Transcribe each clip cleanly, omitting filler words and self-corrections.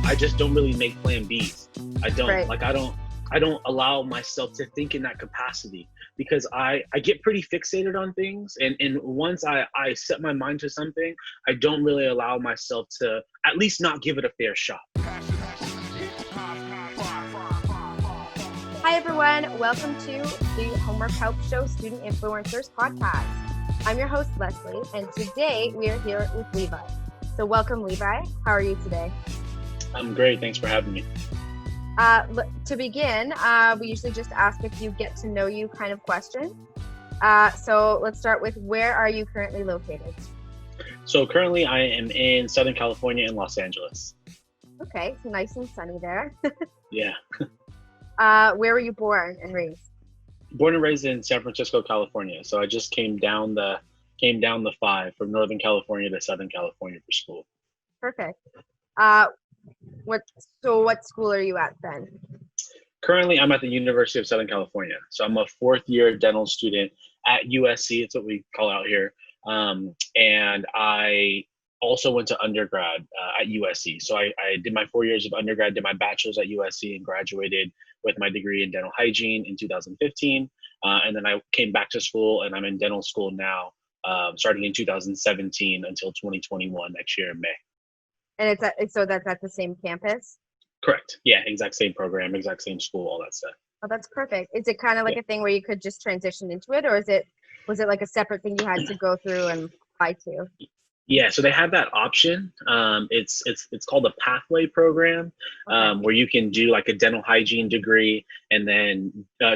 I just don't really make plan Bs. I don't Right. like, I don't allow myself to think in that capacity because I get pretty fixated on things. And once I set my mind to something, I don't really allow myself to at least not give it a fair shot. Hi, everyone. Welcome to the Homework Help Show Student Influencers Podcast. I'm your host, Leslie, and today we are here with Levi. So welcome, Levi. How are you today? I'm great. Thanks for having me. To begin, we usually just ask a few get to know you kind of questions. So let's start with, where are you currently located? So currently I am in Southern California in Los Angeles. Okay, so nice and sunny there. Yeah. Where were you born and raised? Born and raised in San Francisco, California. So I just came down the 5 from Northern California to Southern California for school. Perfect. What school are you at then? Currently, I'm at the University of Southern California. So I'm a fourth year dental student at USC. It's what we call out here. And I also went to undergrad at USC. So I did my 4 years of undergrad, did my bachelor's at USC, and graduated with my degree in dental hygiene in 2015. And then I came back to school, and I'm in dental school now, starting in 2017 until 2021 next year in May. And so that's at the same campus? Correct. Yeah, exact same program, exact same school, all that stuff. Oh, that's perfect. Is it kind of like a thing where you could just transition into it, or was it like a separate thing you had to go through and apply to? Yeah, so they have that option. It's called a pathway program, where you can do like a dental hygiene degree, and then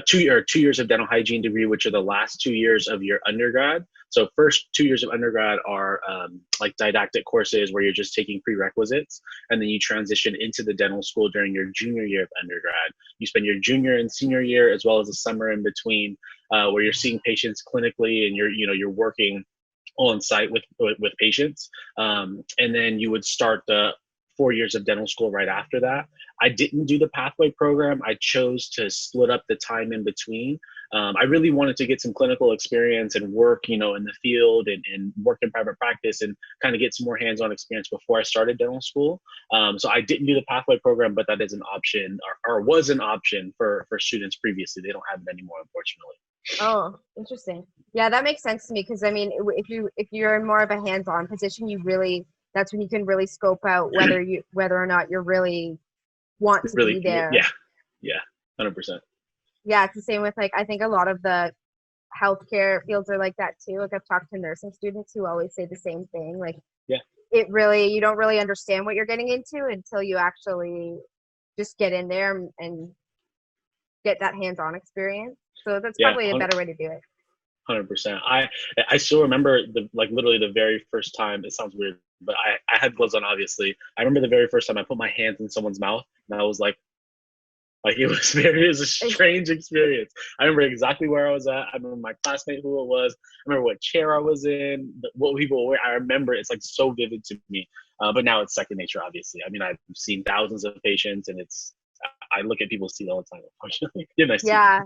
2 years of dental hygiene degree, which are the last 2 years of your undergrad. So first 2 years of undergrad are like didactic courses where you're just taking prerequisites, and then you transition into the dental school during your junior year of undergrad. You spend your junior and senior year, as well as a summer in between, where you're seeing patients clinically, and you're working on site with patients, and then you would start the 4 years of dental school right after that. I didn't do the pathway program. I chose to split up the time in between. I really wanted to get some clinical experience and work, in the field and work in private practice and kind of get some more hands-on experience before I started dental school. So I didn't do the pathway program, but that is an option, or was an option for students previously. They don't have it anymore, unfortunately. Oh, interesting. Yeah, that makes sense to me, because I mean, if you're in more of a hands-on position, that's when you can really scope out whether or not you really want to be there. Yeah, 100%. Yeah, it's the same with, like, I think a lot of the healthcare fields are like that too. Like, I've talked to nursing students who always say the same thing. Like, you don't really understand what you're getting into until you actually just get in there and get that hands-on experience. So that's probably a better way to do it. 100%. I still remember literally the very first time. It sounds weird, but I had gloves on, obviously. I remember the very first time I put my hands in someone's mouth, and I was like it was a strange experience. I remember exactly where I was at. I remember my classmate, who it was. I remember what chair I was in, what people were. I remember it's like so vivid to me. But now it's second nature, obviously. I mean, I've seen thousands of patients, and I look at people's teeth all the time, unfortunately. Yeah,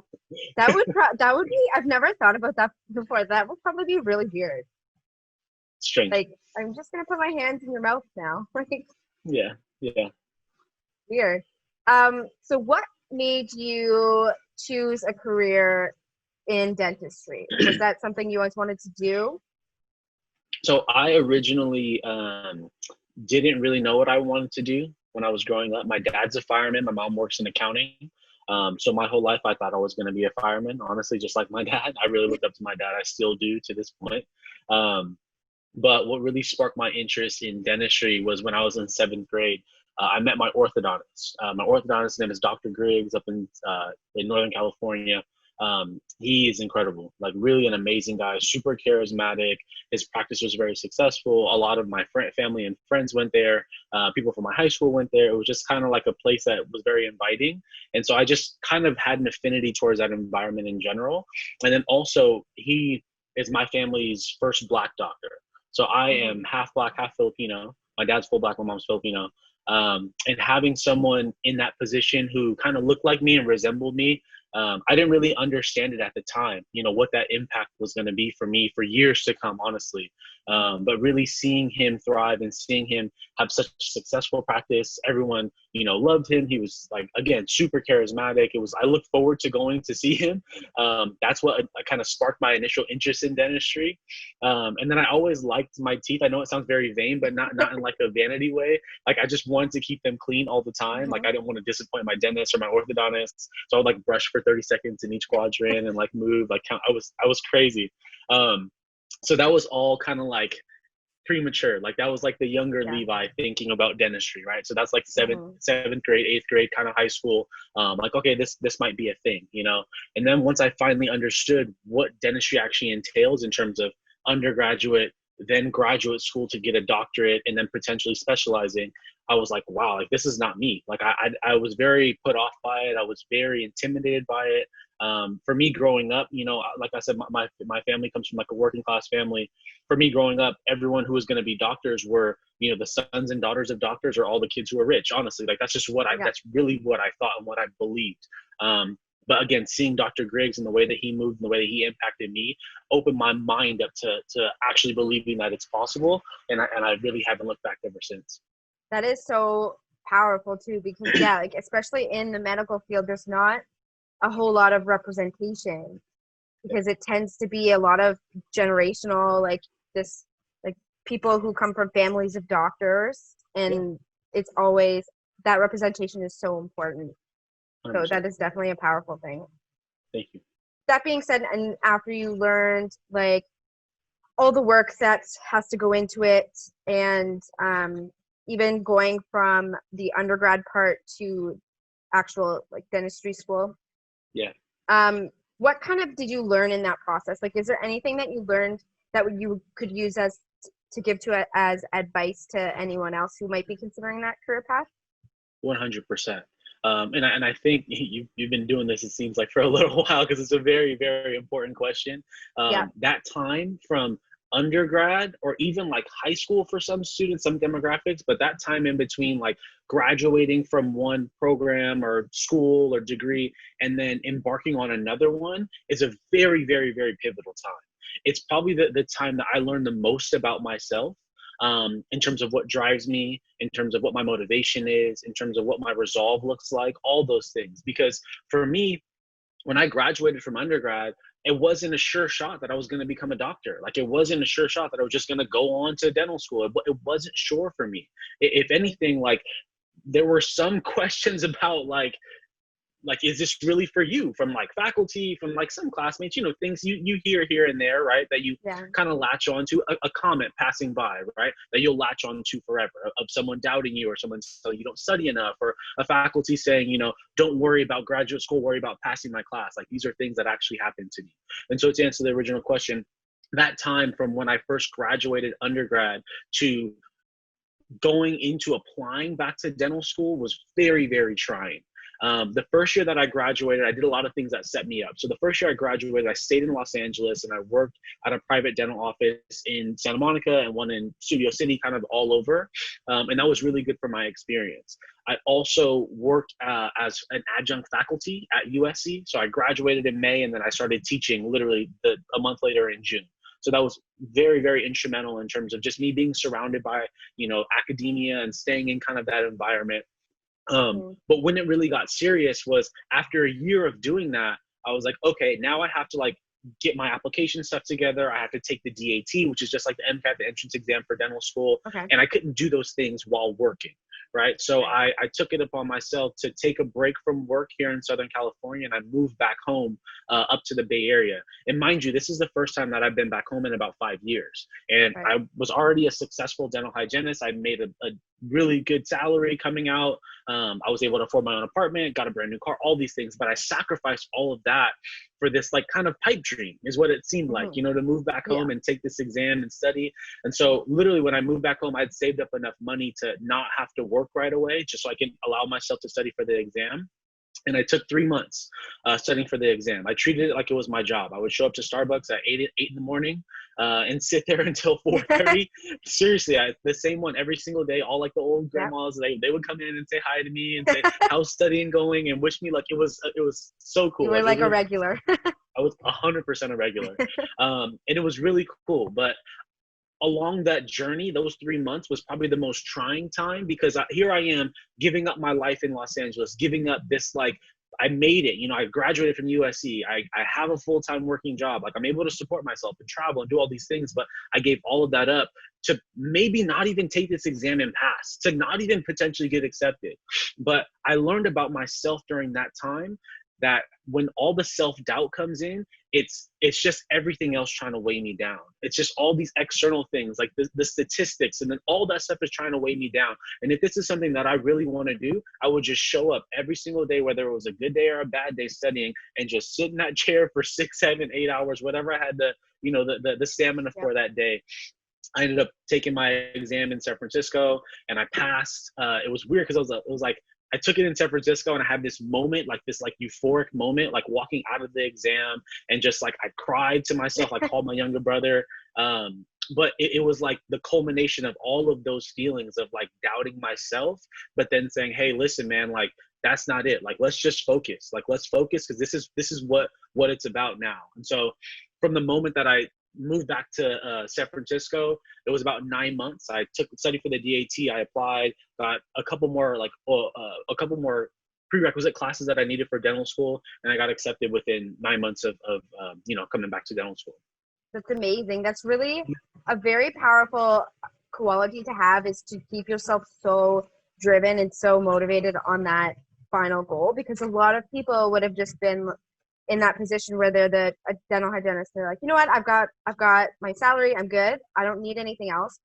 that would be, I've never thought about that before. That would probably be really weird. Strange. Like, I'm just going to put my hands in your mouth now. Like, yeah. Weird. So what made you choose a career in dentistry? Was that something you always wanted to do? So I originally didn't really know what I wanted to do when I was growing up. My dad's a fireman. My mom works in accounting. So my whole life, I thought I was going to be a fireman, honestly, just like my dad. I really looked up to my dad. I still do to this point. But what really sparked my interest in dentistry was when I was in 7th grade. I met my orthodontist. My orthodontist's name is Dr. Griggs, up in Northern California. He is incredible, like really an amazing guy, super charismatic. His practice was very successful. A lot of my family and friends went there. People from my high school went there. It was just kind of like a place that was very inviting. And so I just kind of had an affinity towards that environment in general. And then also, he is my family's first Black doctor. So I am half Black, half Filipino. My dad's full Black, my mom's Filipino. And having someone in that position who kind of looked like me and resembled me, I didn't really understand it at the time, what that impact was going to be for me for years to come, honestly. But really seeing him thrive and seeing him have such successful practice, everyone, loved him. He was like, again, super charismatic. I looked forward to going to see him. That's what kind of sparked my initial interest in dentistry. And then I always liked my teeth. I know it sounds very vain, but not in like a vanity way. Like I just wanted to keep them clean all the time. Like I didn't want to disappoint my dentist or my orthodontist. So I would like brush for 30 seconds in each quadrant and like move, like count. I was crazy. So that was all kind of like premature. Like that was like the younger Levi thinking about dentistry, right? So that's like seventh grade, eighth grade, kind of high school. Like, okay, this might be a thing, And then once I finally understood what dentistry actually entails in terms of undergraduate, then graduate school to get a doctorate, and then potentially specializing, I was like, wow, like this is not me. Like I was very put off by it. I was very intimidated by it. For me growing up, like I said, my family comes from like a working class family. For me growing up, everyone who was going to be doctors were, the sons and daughters of doctors, or all the kids who were rich. Honestly, like that's just that's really what I thought and what I believed. But again, seeing Dr. Griggs and the way that he moved and the way that he impacted me opened my mind up to actually believing that it's possible. And I really haven't looked back ever since. That is so powerful too, because like especially in the medical field, there's not a whole lot of representation, because it tends to be a lot of generational, like people who come from families of doctors, and it's always that representation is so important. 100%. So that is definitely a powerful thing. Thank you. That being said, and after you learned like all the work that has to go into it, and even going from the undergrad part to actual like dentistry school. Yeah. What kind of did you learn in that process? Like, is there anything that you learned that you could use to give to as advice to anyone else who might be considering that career path? 100%. And I think you've been doing this, it seems like, for a little while, because it's a very, very important question. That time from undergrad, or even like high school for some students, some demographics, but that time in between like graduating from one program or school or degree and then embarking on another one is a very, very, very pivotal time. It's probably the time that I learned the most about myself, in terms of what drives me, in terms of what my motivation is, in terms of what my resolve looks like, all those things. Because for me, when I graduated from undergrad, it wasn't a sure shot that I was going to become a doctor. Like it wasn't a sure shot that I was just going to go on to dental school. It wasn't sure for me. If anything, like there were some questions about like, is this really for you, from like faculty, from like some classmates, things you hear here and there, right? That you kind of latch on to, a comment passing by, right? That you'll latch on to forever, of someone doubting you, or someone telling you don't study enough, or a faculty saying, don't worry about graduate school, worry about passing my class. Like these are things that actually happened to me. And so to answer the original question, that time from when I first graduated undergrad to going into applying back to dental school was very, very trying. The first year that I graduated, I did a lot of things that set me up. So the first year I graduated, I stayed in Los Angeles and I worked at a private dental office in Santa Monica and one in Studio City, kind of all over. And that was really good for my experience. I also worked as an adjunct faculty at USC. So I graduated in May and then I started teaching literally a month later in June. So that was very, very instrumental in terms of just me being surrounded by, academia and staying in kind of that environment. But when it really got serious was after a year of doing that, I was like, okay, now I have to like get my application stuff together. I have to take the DAT, which is just like the MCAT, the entrance exam for dental school. Okay. And I couldn't do those things while working, right? So I took it upon myself to take a break from work here in Southern California, and I moved back home up to the Bay Area. And mind you, this is the first time that I've been back home in about 5 years. And I was already a successful dental hygienist. I made a really good salary coming out. I was able to afford my own apartment, got a brand new car, all these things, but I sacrificed all of that for this like kind of pipe dream is what it seemed like, to move back home and take this exam and study. And so literally when I moved back home, I'd saved up enough money to not have to work right away, just so I can allow myself to study for the exam. And I took 3 months studying for the exam. I treated it like it was my job. I would show up to Starbucks at 8 in the morning and sit there until 4:30. Seriously, the same one every single day. All like the old grandmas, they would come in and say hi to me and say, how's studying going, and wish me luck. It was so cool. You were like a regular. I was 100% a regular. And it was really cool. But along that journey, those 3 months was probably the most trying time, because here I am giving up my life in Los Angeles, giving up this, like, I made it, I graduated from USC. I have a full-time working job. Like, I'm able to support myself and travel and do all these things, but I gave all of that up to maybe not even take this exam and pass, to not even potentially get accepted. But I learned about myself during that time, that when all the self-doubt comes in, it's just everything else trying to weigh me down. It's just all these external things, like the statistics, and then all that stuff is trying to weigh me down. And if this is something that I really want to do, I would just show up every single day, whether it was a good day or a bad day, studying, and just sit in that chair for 6, 7, 8 hours, whatever I had the stamina for that day. I ended up taking my exam in San Francisco, and I passed. It was weird because it was like, I took it in San Francisco, and I had this moment, like this like euphoric moment, like walking out of the exam, and just like I cried to myself. I called my younger brother. But it was like the culmination of all of those feelings of like doubting myself, but then saying, hey, listen, man, like, that's not it. Like, let's just focus. Like, let's focus, because this is what it's about now. And so from the moment that I moved back to San Francisco, it was about 9 months. I studied for the DAT. I applied, got a couple more prerequisite classes that I needed for dental school, and I got accepted within 9 months of coming back to dental school. That's amazing. That's really a very powerful quality to have, is to keep yourself so driven and so motivated on that final goal, because a lot of people would have just been in that position where they're a dental hygienist. They're like, you know what, I've got my salary, I'm good, I don't need anything else.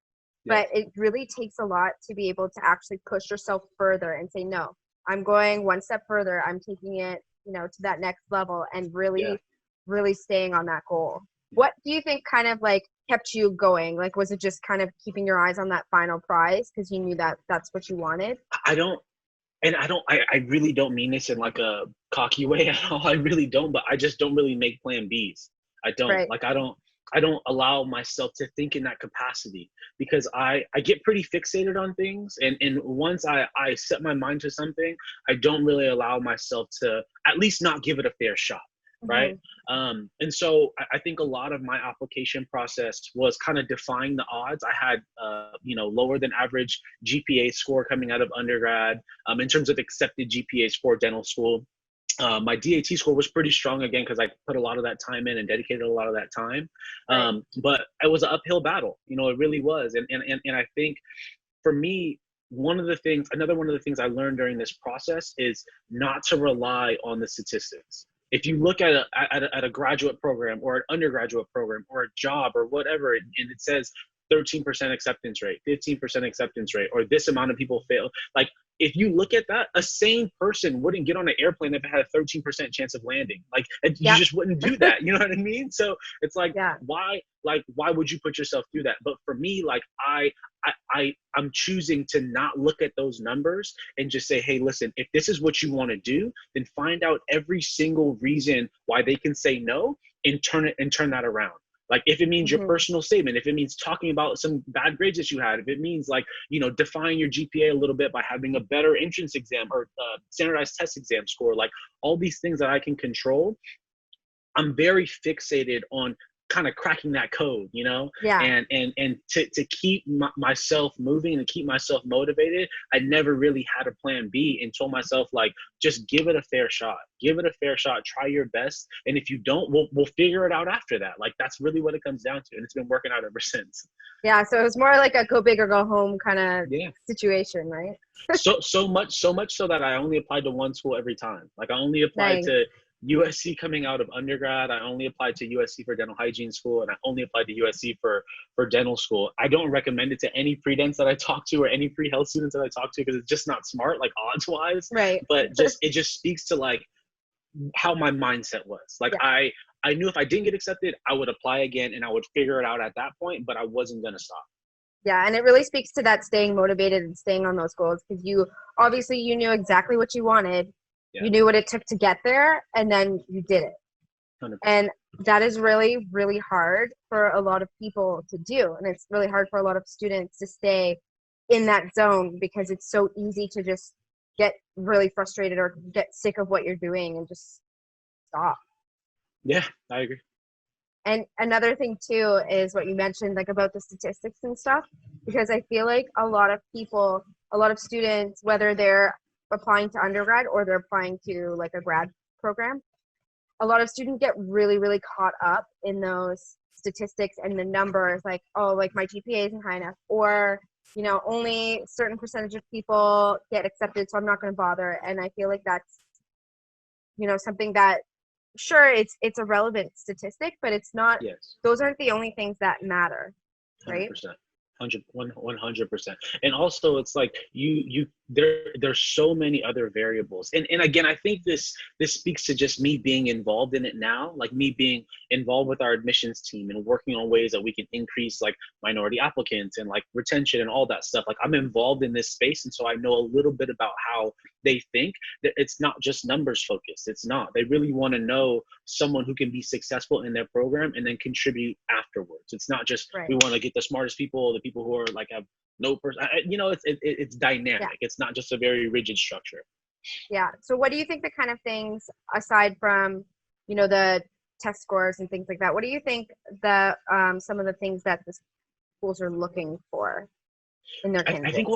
Yeah. But it really takes a lot to be able to actually push yourself further and say, no, I'm going one step further, I'm taking it, to that next level, and really staying on that goal. What do you think kind of like kept you going? Like, was it just kind of keeping your eyes on that final prize because you knew that that's what you wanted? I really don't mean this in like a cocky way at all. I really don't, but I just don't really make plan Bs. I don't. Right. Like, I don't allow myself to think in that capacity, because I get pretty fixated on things. And once I set my mind to something, I don't really allow myself to at least not give it a fair shot. Right. Mm-hmm. And so I think a lot of my application process was kind of defying the odds. I had, lower than average GPA score coming out of undergrad, in terms of accepted GPAs for dental school. My DAT score was pretty strong, again, because I put a lot of that time in and dedicated a lot of that time. Right. But it was an uphill battle, it really was. And I think for me, another one of the things I learned during this process is not to rely on the statistics. If you look at a graduate program or an undergraduate program or a job or whatever, and it says 13% acceptance rate, 15% acceptance rate, or this amount of people fail, like, if you look at that, a sane person wouldn't get on an airplane if it had a 13% chance of landing. Like, you just wouldn't do that. You know what I mean? So it's like, why would you put yourself through that? But for me, like, I'm choosing to not look at those numbers and just say, hey, listen, if this is what you want to do, then find out every single reason why they can say no, and turn that around. Like, if it means your personal statement, if it means talking about some bad grades that you had, if it means like, defying your GPA a little bit by having a better entrance exam or standardized test exam score, like all these things that I can control, I'm very fixated on kind of cracking that code, and to keep myself moving and to keep myself motivated. I never really had a plan B, and told myself, like, just give it a fair shot, try your best. And if you don't, we'll figure it out after that. Like, that's really what it comes down to. And it's been working out ever since. Yeah. So it was more like a go big or go home kind of situation, right? so much so that I only applied to one school every time. Like, I only applied to USC coming out of undergrad. I only applied to USC for dental hygiene school, and I only applied to USC for dental school. I don't recommend it to any pre-dents that I talk to or any pre-health students that I talk to, because it's just not smart, like, odds wise. Right. But it just speaks to like how my mindset was. Like, I knew if I didn't get accepted, I would apply again and I would figure it out at that point, but I wasn't going to stop. Yeah. And it really speaks to that staying motivated and staying on those goals, because you knew exactly what you wanted. Yeah. You knew what it took to get there, and then you did it. 100%. And that is really, really hard for a lot of people to do. And it's really hard for a lot of students to stay in that zone, because it's so easy to just get really frustrated or get sick of what you're doing and just stop. Yeah, I agree. And another thing too is what you mentioned, like about the statistics and stuff, because I feel like a lot of people, a lot of students, whether they're applying to undergrad or they're applying to like a grad program, a lot of students get really, really caught up in those statistics and the numbers, like, oh, like my GPA isn't high enough, or, you know, only certain percentage of people get accepted, so I'm not going to bother. And I feel like that's, you know, something that, sure, it's a relevant statistic, but it's not, Yes. those aren't the only things that matter, right? 100%. 100%. And also it's like there's so many other variables. And again, I think this speaks to just me being involved in it now, like me being involved with our admissions team and working on ways that we can increase like minority applicants and like retention and all that stuff. Like I'm involved in this space, and so I know a little bit about how they think. That it's not just numbers focused. It's not. They really want to know someone who can be successful in their program and then contribute afterwards. It's not just we want to get the smartest people, the people who are like have no person. You know, it's dynamic. Yeah. It's not just a very rigid structure. Yeah. So what do you think the kind of things, aside from, you know, the test scores and things like that, what do you think the some of the things that the schools are looking for in their candidates? I think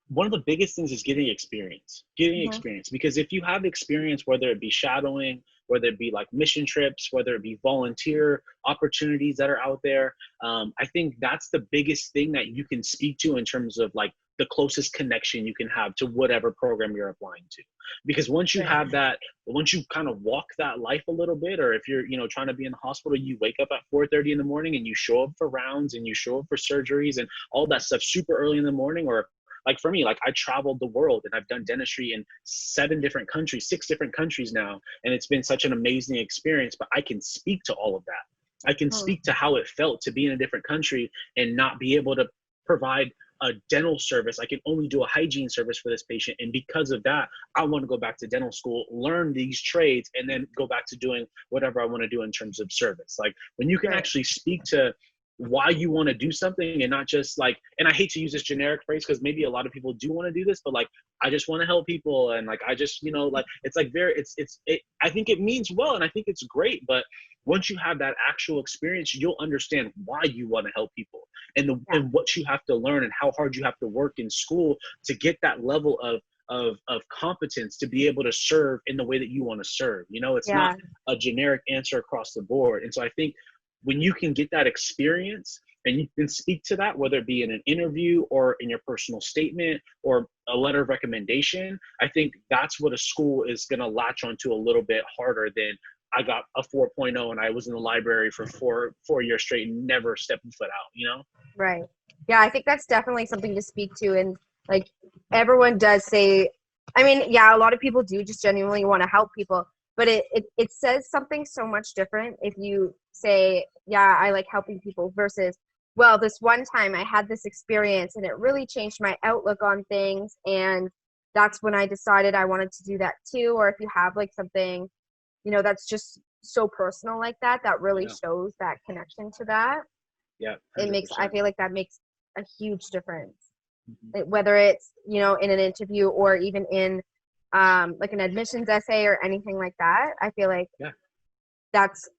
one of the biggest things is getting experience, experience, because if you have experience, whether it be shadowing, whether it be like mission trips, whether it be volunteer opportunities that are out there, I think that's the biggest thing that you can speak to in terms of like the closest connection you can have to whatever program you're applying to. Because once you have that, once you kind of walk that life a little bit, or if you're, you know, trying to be in the hospital, you wake up at 4:30 in the morning and you show up for rounds and you show up for surgeries and all that stuff super early in the morning. Or like for me, like I traveled the world and I've done dentistry in 6 different countries now. And it's been such an amazing experience, but I can speak to all of that. I can speak to how it felt to be in a different country and not be able to provide a dental service. I can only do a hygiene service for this patient. And because of that, I want to go back to dental school, learn these trades, and then go back to doing whatever I want to do in terms of service. Like when you can actually speak to why you want to do something and not just like, and I hate to use this generic phrase because maybe a lot of people do want to do this, but like, I just want to help people. And like, I just, you know, like, it's like I think it means well, and I think it's great, but once you have that actual experience, you'll understand why you want to help people and and what you have to learn and how hard you have to work in school to get that level of competence to be able to serve in the way that you want to serve. You know, it's not a generic answer across the board. And so I think when you can get that experience and you can speak to that, whether it be in an interview or in your personal statement or a letter of recommendation, I think that's what a school is going to latch onto a little bit harder than I got a 4.0 and I was in the library for four years straight and never stepped a foot out, you know? Right. Yeah, I think that's definitely something to speak to. And like everyone does say, I mean, yeah, a lot of people do just genuinely want to help people, but it says something so much different if you say, yeah, I like helping people versus, well, this one time I had this experience and it really changed my outlook on things. And that's when I decided I wanted to do that too. Or if you have like something, you know, that's just so personal like that, that really shows that connection to that. Yeah. 100%. It makes, I feel like that makes a huge difference. Whether it's, you know, in an interview or even in like an admissions essay or anything like that, I feel like that's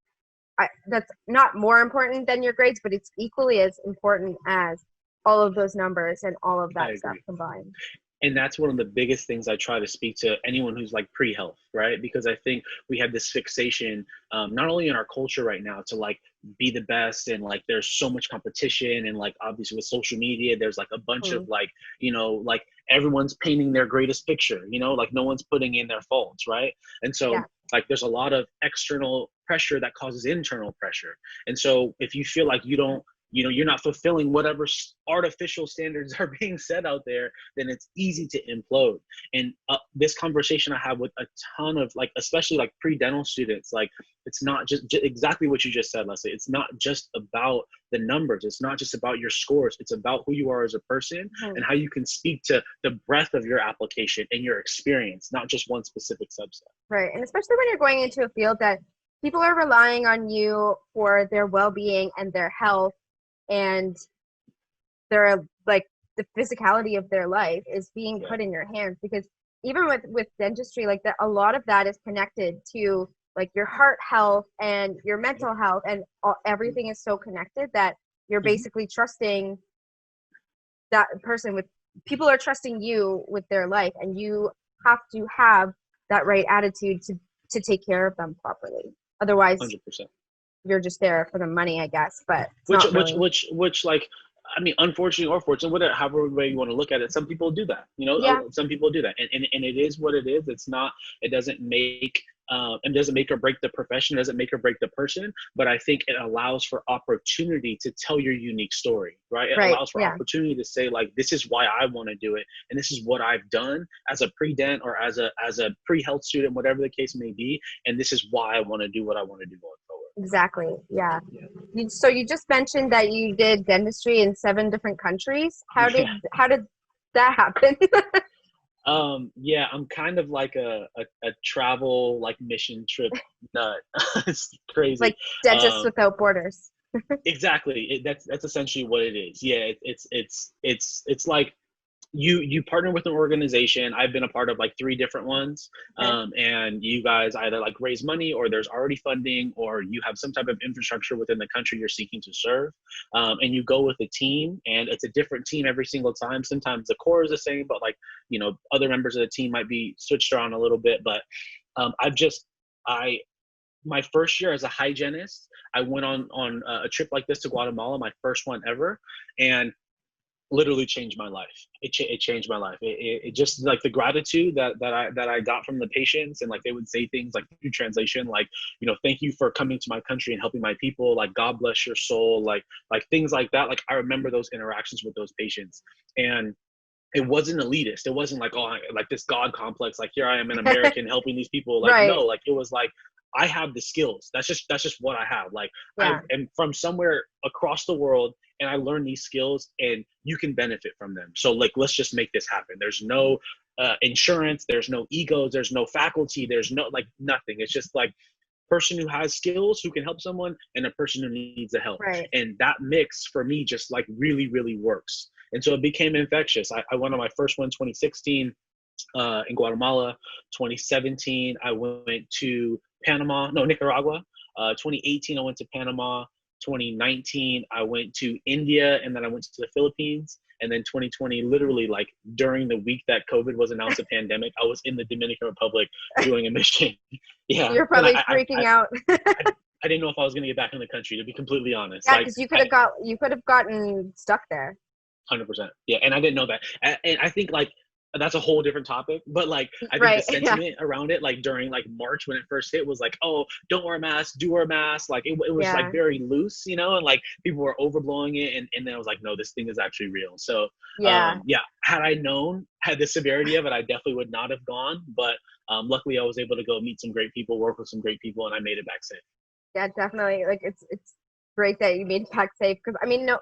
not more important than your grades, but it's equally as important as all of those numbers and all of that stuff combined. And that's one of the biggest things I try to speak to anyone who's like pre-health, right? Because I think we have this fixation, not only in our culture right now to like be the best, and like there's so much competition, and like obviously with social media, there's like a bunch of like, you know, like everyone's painting their greatest picture, you know, like no one's putting in their faults, right? And so like there's a lot of external pressure that causes internal pressure. And so if you feel like you don't, you know, you're not fulfilling whatever artificial standards are being set out there, then it's easy to implode. And this conversation I have with a ton of like, especially like pre-dental students, like it's not just exactly what you just said, Leslie. It's not just about the numbers. It's not just about your scores. It's about who you are as a person and how you can speak to the breadth of your application and your experience, not just one specific subset. Right. And especially when you're going into a field that people are relying on you for their well-being and their health, and they're like the physicality of their life is being put in your hands. Because even with dentistry, like that, a lot of that is connected to like your heart health and your mental health, and everything is so connected that you're basically trusting that person with, people are trusting you with their life, and you have to have that right attitude to take care of them properly. Otherwise, 100%. you're just there for the money, I guess. But it's not really. Which like, I mean, unfortunately or fortunately, whatever, however way you want to look at it, some people do that. You know, some people do that, and it is what it is. It's not. It doesn't make. It doesn't make or break the profession. It doesn't make or break the person. But I think it allows for opportunity to tell your unique story, right? It allows for opportunity to say, like, this is why I want to do it, and this is what I've done as a pre-dent or as a pre-health student, whatever the case may be, and this is why I want to do what I want to do going forward. Exactly. Yeah. So you just mentioned that you did dentistry in 7 different countries. How did that happen? Yeah, I'm kind of like a travel, like, mission trip nut. It's crazy. Like Dentists Without Borders. Exactly. That's essentially what it is. Yeah, it's like you partner with an organization. I've been a part of like 3 different ones. And you guys either like raise money, or there's already funding, or you have some type of infrastructure within the country you're seeking to serve. And you go with a team, and it's a different team every single time. Sometimes the core is the same, but like, you know, other members of the team might be switched around a little bit. But my first year as a hygienist, I went on a trip like this to Guatemala, my first one ever, and literally changed my life. It changed my life. It just, like, the gratitude that I got from the patients, and like they would say things like, through translation, like, you know, thank you for coming to my country and helping my people, like, God bless your soul, like things like that. Like, I remember those interactions with those patients, and it wasn't elitist. It wasn't like, oh, like this God complex, like, here I am, an American helping these people. Like, no, like, it was like, I have the skills. That's just what I have. Like, I am from somewhere across the world, and I learned these skills, and you can benefit from them. So, like, let's just make this happen. There's no insurance. There's no egos. There's no faculty. There's no, like, nothing. It's just like, person who has skills, who can help someone, and a person who needs the help. And that mix for me just, like, really, really works. And so it became infectious. I went on my first one 2016 in Guatemala. 2017 I went to Nicaragua. 2018 I went to Panama. 2019 I went to India, and then I went to the Philippines. And then 2020, literally, like, during the week that COVID was announced a pandemic, I was in the Dominican Republic doing a mission. Yeah. You're probably freaking out. I didn't know if I was going to get back in the country, to be completely honest. Yeah, because you could have gotten stuck there. 100%. Yeah, and I didn't know that. And I think, like, that's a whole different topic, but like, I think the sentiment around it, like during like March when it first hit, was like, oh, don't wear a mask, do wear a mask. Like, it was like very loose, you know, and like people were overblowing it. And then I was like, no, this thing is actually real. So had I had the severity of it, I definitely would not have gone. But luckily I was able to go meet some great people, work with some great people, and I made it back safe. Yeah, definitely. Like, it's great that you made it back safe, because I mean, no,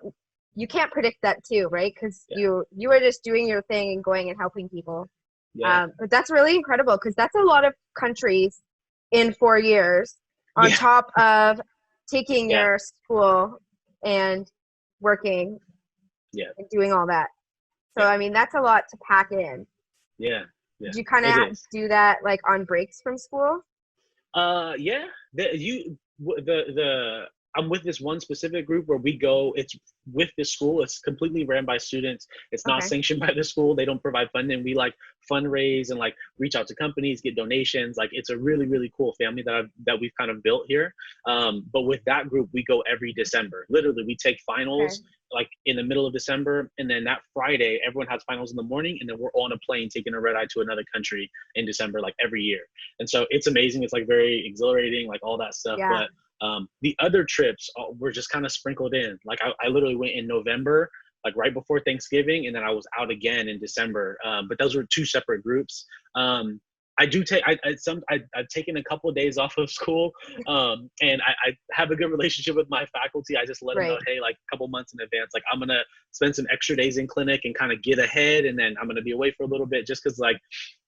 you can't predict that too, right? Because you were just doing your thing and going and helping people. But that's really incredible, because that's a lot of countries in 4 years, on top of taking your school and working and doing all that. So I mean, that's a lot to pack in. Did you kind of do that, like, on breaks from school? I'm with this one specific group where we go. It's with the school. It's completely ran by students. It's not sanctioned by the school. They don't provide funding. We like fundraise and like reach out to companies, get donations. Like, it's a really, really cool family that we've kind of built here. But with that group, we go every December. Literally, we take finals like in the middle of December, and then that Friday, everyone has finals in the morning, and then we're on a plane taking a red eye to another country in December, like every year. And so it's amazing. It's like very exhilarating, like all that stuff. But the other trips were just kind of sprinkled in. Like, I literally went in November, like right before Thanksgiving, and then I was out again in December. But those were 2 separate groups. I've taken a couple of days off of school, and I have a good relationship with my faculty. I just let them know, hey, like a couple months in advance, like, I'm gonna spend some extra days in clinic and kind of get ahead, and then I'm gonna be away for a little bit, just because, like,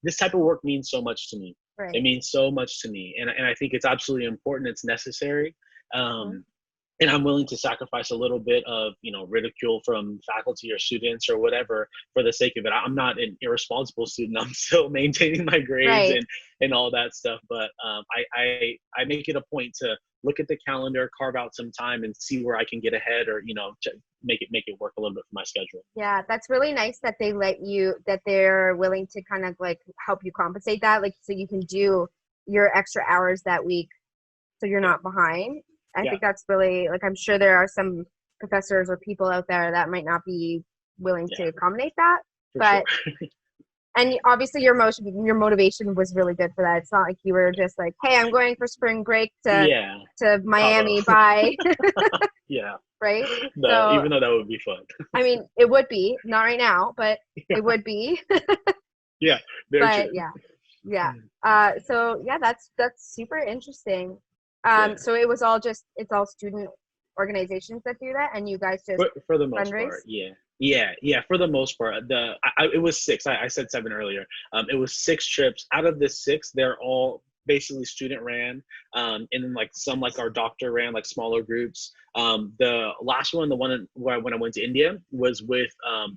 this type of work means so much to me. It means so much to me, and I think it's absolutely important. It's necessary. and I'm willing to sacrifice a little bit of, you know, ridicule from faculty or students or whatever for the sake of it. I'm not an irresponsible student. I'm still maintaining my grades Right. and all that stuff. But I make it a point to look at the calendar, carve out some time, and see where I can get ahead, or, you know, to make it work a little bit for my schedule. Yeah, that's really nice that that they're willing to kind of like help you compensate that, like so you can do your extra hours that week so you're Yeah, not behind. I yeah, think that's really like I'm sure there are some professors or people out there that might not be willing yeah, to accommodate that. for sure. But and obviously your motivation was really good for that. It's not like you were just like, "Hey, I'm going for spring break Yeah, to Cabo. Miami, bye." Yeah, Right? the So, even though that would be fun. I mean, it would be, not right now, but it would be. Yeah, very But true. yeah. Yeah. So yeah, that's super interesting. Yeah. So it's all student organizations that do that, and you guys just For the most fundraise? part, yeah, yeah. For the most part, it was six. I said seven earlier. It was six trips. Out of the six, they're all basically student ran. And then like some like our doctor ran like smaller groups. The last one, the one where when I went to India, was with a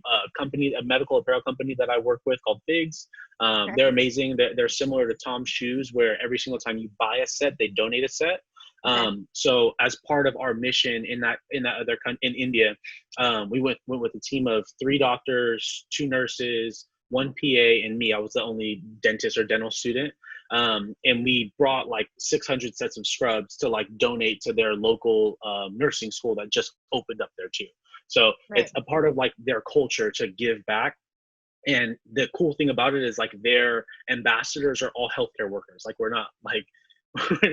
medical apparel company that I work with called Figs. Okay. They're amazing. They're similar to Tom's Shoes, where every single time you buy a set, they donate a set. Okay. So as part of our mission in in India, we went with a team of 3 doctors, 2 nurses, 1 PA, and me. I was the only dentist or dental student. And we brought like 600 sets of scrubs to like donate to their local nursing school that just opened up there too. So Right. it's a part of like their culture to give back. And the cool thing about it is like their ambassadors are all healthcare workers. Like we're not like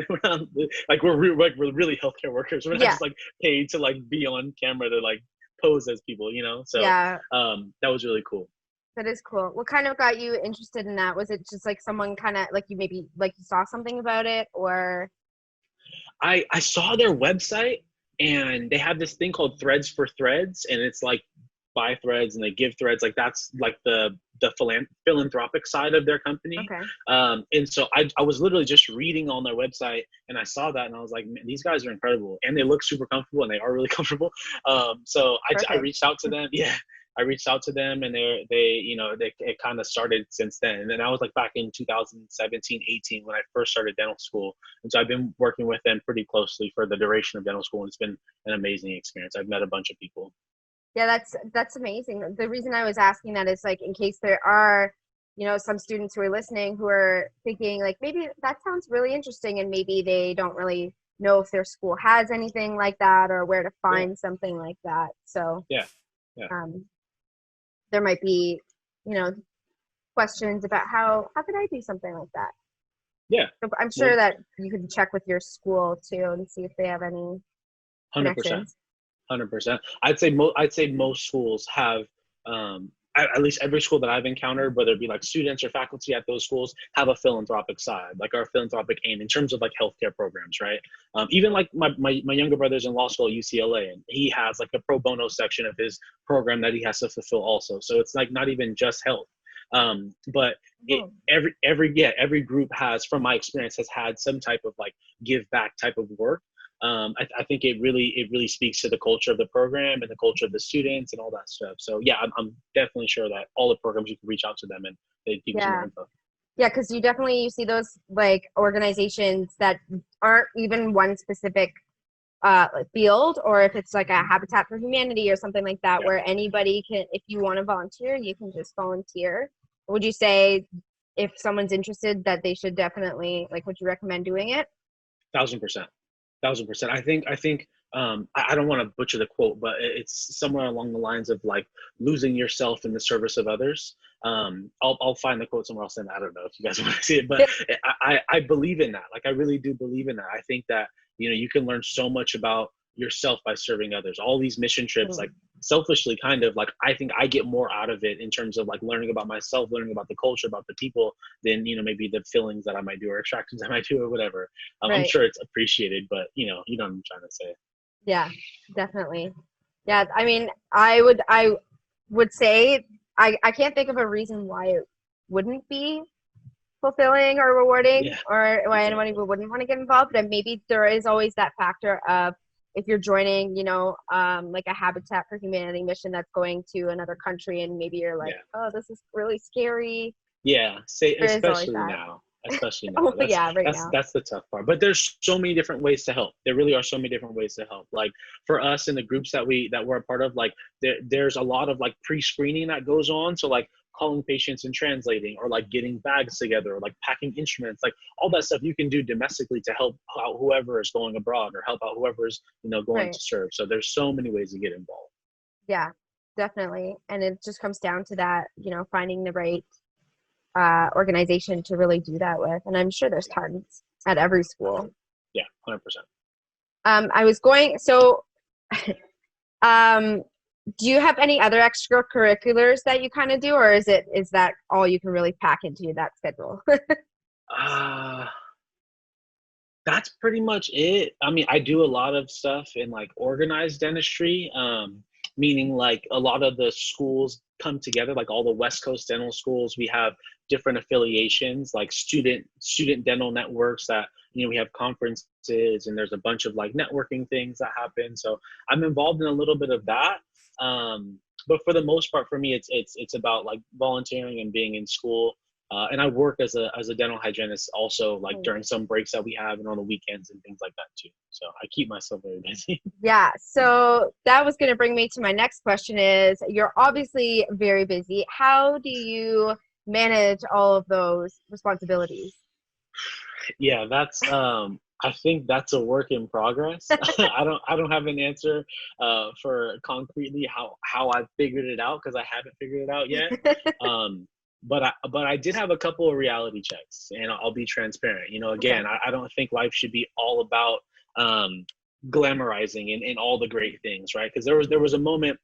we're not, like we're really healthcare workers. We're not Yeah. just like paid to like be on camera to like pose as people, you know. So Yeah. that was really cool. That is cool. What kind of got you interested in that? Was it just like someone kind of like you maybe like you saw something about it or I saw their website, and they have this thing called Threads for Threads, and it's like buy threads and they give threads. Like that's like the philanthropic side of their company. okay. And so I was literally just reading on their website, and I saw that, and I was like, man, these guys are incredible, and they look super comfortable, and they are really comfortable. So I Perfect. reached out to them. Yeah, I reached out to them, and they you know it kind of started since then. And then I was like back in 2017, 18 when I first started dental school, and so I've been working with them pretty closely for the duration of dental school, and it's been an amazing experience. I've met a bunch of people. Yeah, that's amazing. The reason I was asking that is like in case there are, some students who are listening who are thinking like maybe that sounds really interesting and maybe they don't really know if their school has anything like that or where to Yeah, find something like that. So yeah, yeah, um, there might be, you know, questions about how could I do something like that? yeah. So I'm Well, sure that you can check with your school too and see if they have any 100%. connections. 100%. I'd say most schools have, at least every school that I've encountered, whether it be like students or faculty at those schools, have a philanthropic side, like our philanthropic aim in terms of like healthcare programs, right? Even like my younger brother's in law school at UCLA, and he has like a pro bono section of his program that he has to fulfill also. So it's like not even just health. But Oh, every group has, from my experience, has had some type of like give back type of work. I think it really speaks to the culture of the program and the culture of the students and all that stuff. So yeah, I'm definitely sure that all the programs, you can reach out to them and they give you some more yeah. info. Yeah, because you see those like organizations that aren't even one specific field, or if it's like a Habitat for Humanity or something like that, Yeah, where anybody can, if you want to volunteer, you can just volunteer. Would you say if someone's interested that they should definitely like? Would you recommend doing it? 1000%. 1000%. I don't want to butcher the quote, but it's somewhere along the lines of like losing yourself in the service of others. I'll find the quote somewhere else, and I don't know if you guys want to see it, but I believe in that. Like I really do believe in that. I think that you can learn so much about yourself by serving others. All these mission trips, like selfishly, kind of like I think I get more out of it in terms of like learning about myself, learning about the culture, about the people, than maybe the fillings that I might do or extractions I might do or whatever. I'm Right. sure it's appreciated, but you know what I'm trying to say. Yeah, definitely. Yeah, I mean, I would say I can't think of a reason why it wouldn't be fulfilling or rewarding Yeah, or why anybody exactly. wouldn't want to get involved. And maybe there is always that factor of if you're joining, like a Habitat for Humanity mission that's going to another country, and maybe you're like, oh, this is really scary. Yeah, There is always that. Especially now. Oh, yeah, right now. That's the tough part. But there's so many different ways to help. There really are so many different ways to help. Like for us in the groups that we're a part of, like there's a lot of like pre-screening that goes on. So like calling patients and translating, or like getting bags together, or like packing instruments, like all that stuff you can do domestically to help out whoever is going abroad, or help out whoever is going to serve. So there's so many ways to get involved. Yeah, definitely. And it just comes down to that, finding the right organization to really do that with. And I'm sure there's tons at every school. Yeah, 100%. Do you have any other extracurriculars that you kind of do, or is that all you can really pack into that schedule? That's pretty much it. I mean, I do a lot of stuff in like organized dentistry, meaning like a lot of the schools come together, like all the West Coast dental schools. We have different affiliations, like student dental networks that, we have conferences, and there's a bunch of like networking things that happen. So I'm involved in a little bit of that. But for the most part, for me, it's about like volunteering and being in school. And I work as a dental hygienist also, like during some breaks that we have and on the weekends and things like that too. So I keep myself very busy. Yeah. So that was going to bring me to my next question is, you're obviously very busy. How do you manage all of those responsibilities? Yeah, that's I think that's a work in progress. I don't have an answer for concretely how I've figured it out, because I haven't figured it out yet. But I did have a couple of reality checks, and I'll be transparent. Again, okay. I don't think life should be all about glamorizing and all the great things, right? Because there was a moment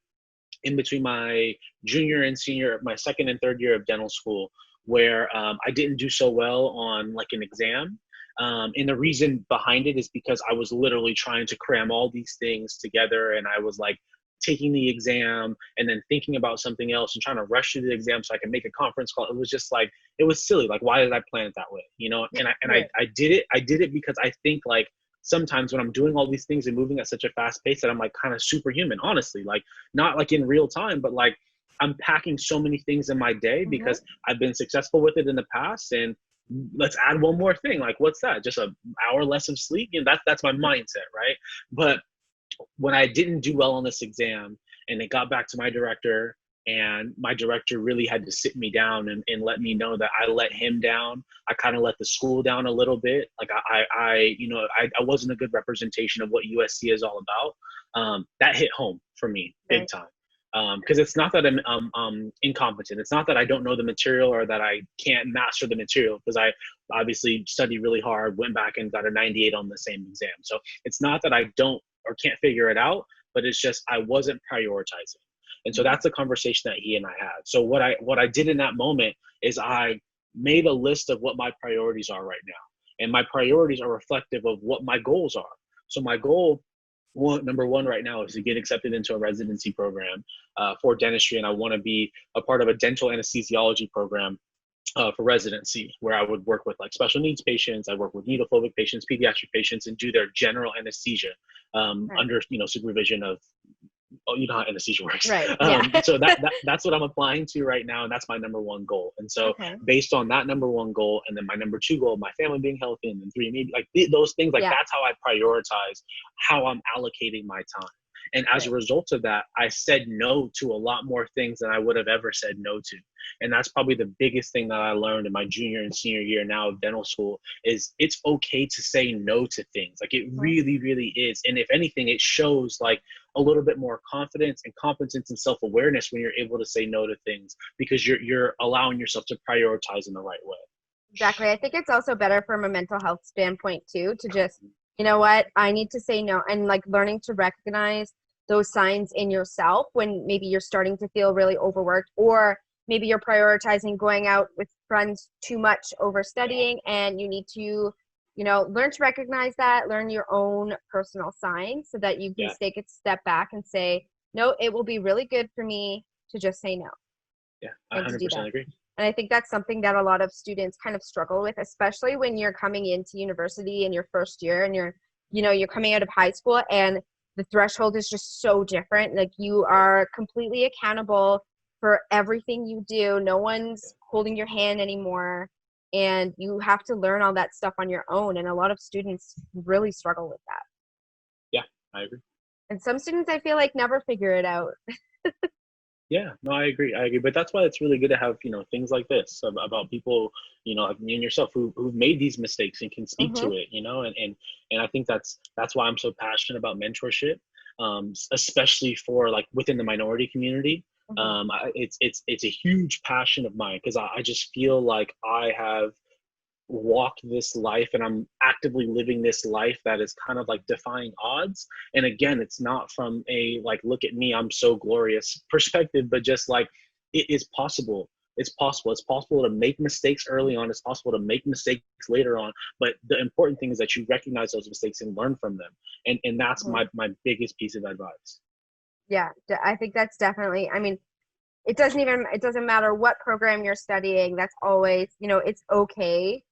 in between my junior and senior, my second and third year of dental school, where I didn't do so well on like an exam. And the reason behind it is because I was literally trying to cram all these things together, and I was like taking the exam and then thinking about something else and trying to rush through the exam so I can make a conference call. It was just like, it was silly. Like, why did I plan it that way? I did it because I think like sometimes when I'm doing all these things and moving at such a fast pace that I'm like kind of superhuman, honestly, like not like in real time, but like I'm packing so many things in my day because I've been successful with it in the past. And let's add one more thing. Like, what's that? Just an hour less of sleep? That's my mindset, right? But when I didn't do well on this exam and it got back to my director, and my director really had to sit me down and let me know that I let him down. I kind of let the school down a little bit. Like I wasn't a good representation of what USC is all about. That hit home for me big time. Because it's not that I'm incompetent. It's not that I don't know the material or that I can't master the material, because I obviously studied really hard, went back and got a 98 on the same exam. So it's not that I don't or can't figure it out, but it's just I wasn't prioritizing. And so that's a conversation that he and I had. So what I did in that moment is I made a list of what my priorities are right now. And my priorities are reflective of what my goals are. So my goal, number one right now, is to get accepted into a residency program for dentistry. And I want to be a part of a dental anesthesiology program for residency, where I would work with like special needs patients. I work with needle phobic patients, pediatric patients, and do their general anesthesia under supervision of, you know how anesthesia works. Right. Yeah. So that's what I'm applying to right now. And that's my number one goal. And so based on that number one goal, and then my number two goal, my family being healthy, and then three, maybe like those things, like that's how I prioritize how I'm allocating my time. And as a result of that, I said no to a lot more things than I would have ever said no to. And that's probably the biggest thing that I learned in my junior and senior year now of dental school, is it's okay to say no to things. Like it really, really is. And if anything, it shows like a little bit more confidence and competence and self-awareness when you're able to say no to things, because you're allowing yourself to prioritize in the right way. Exactly. I think it's also better from a mental health standpoint too, to just, you know what, I need to say no, and like learning to recognize those signs in yourself when maybe you're starting to feel really overworked, or maybe you're prioritizing going out with friends too much over studying, and you need to, learn to recognize that, learn your own personal signs so that you can take a step back and say, no, it will be really good for me to just say no. Yeah, I 100% agree. And I think that's something that a lot of students kind of struggle with, especially when you're coming into university in your first year and you're coming out of high school, and the threshold is just so different. Like you are completely accountable for everything you do. No one's holding your hand anymore. And you have to learn all that stuff on your own. And a lot of students really struggle with that. Yeah, I agree. And some students, I feel like, never figure it out. Yeah, no, I agree. I agree. But that's why it's really good to have, things like this about people, like me and yourself who've made these mistakes and can speak to it, and I think that's why I'm so passionate about mentorship, especially for like within the minority community. It's a huge passion of mine because I just feel like I have walked this life and I'm actively living this life that is kind of like defying odds. And again, it's not from a like, look at me, I'm so glorious perspective, but just like it is possible. It's possible. It's possible to make mistakes early on. It's possible to make mistakes later on. But the important thing is that you recognize those mistakes and learn from them. And that's my biggest piece of advice. Yeah, I think that's definitely, I mean, it doesn't matter what program you're studying. That's always, it's okay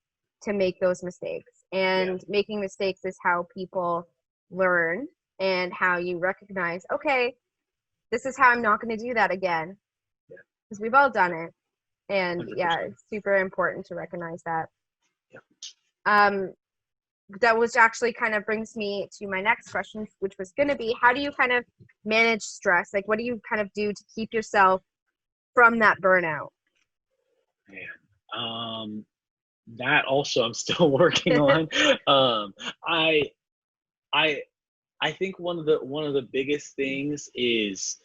to make those mistakes. And making mistakes is how people learn and how you recognize, okay, this is how I'm not going to do that again. Because we've all done it. And 100%. it's super important to recognize that. Yeah. That was actually kind of brings me to my next question, which was going to be, how do you kind of manage stress? Like, what do you kind of do to keep yourself from that burnout? Man, that also I'm still working on. I think one of the biggest things is